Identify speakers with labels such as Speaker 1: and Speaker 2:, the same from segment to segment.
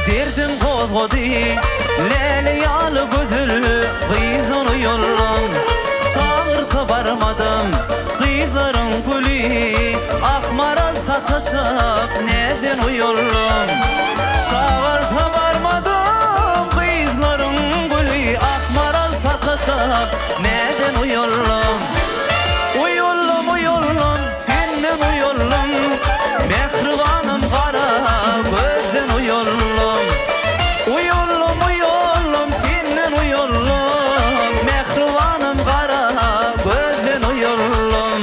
Speaker 1: Derdim kozgodi Leylalı gözül Kızın uyullum Çağırsa barmadım Kızların gülü Akmaral sataşıp Neden uyullum Çağırsa barmadım Kızların gülü Akmaral sataşıp Neden uyullum Uyullum uyullum Senden uyullum Mehribanım kara Gözden uyullum Uyullum uyullum Senden uyullum Mehribanım kara Gözden uyullum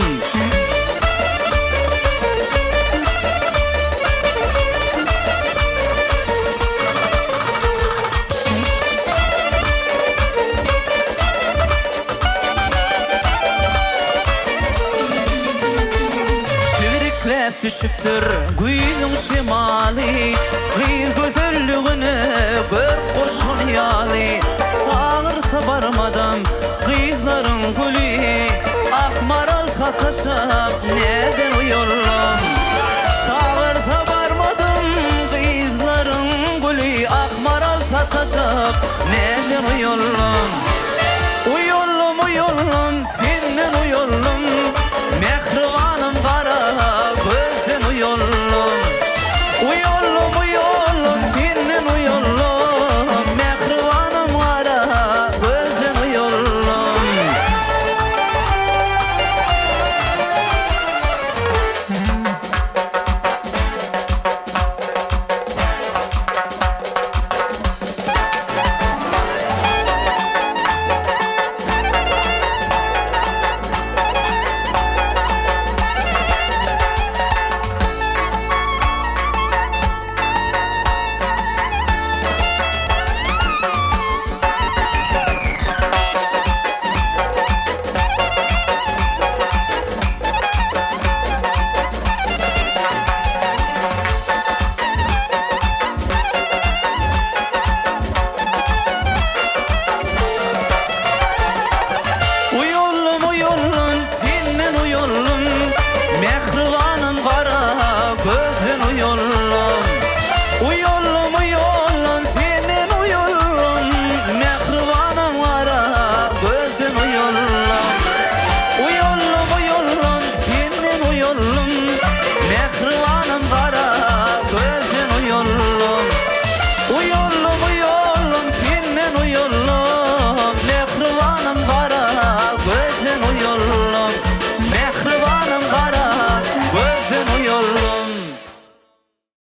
Speaker 1: Sivriklep düşüptür Güyünün şimali Kıyır gözüllüğünü Gör koşun yali Çağırsa barmadım Kızların gülü Akmaral sataşıp Neden uyullum Çağırsa barmadım Kızların gülü Akmaral sataşıp Neden uyullum Uyullum uyullum Senden uyullum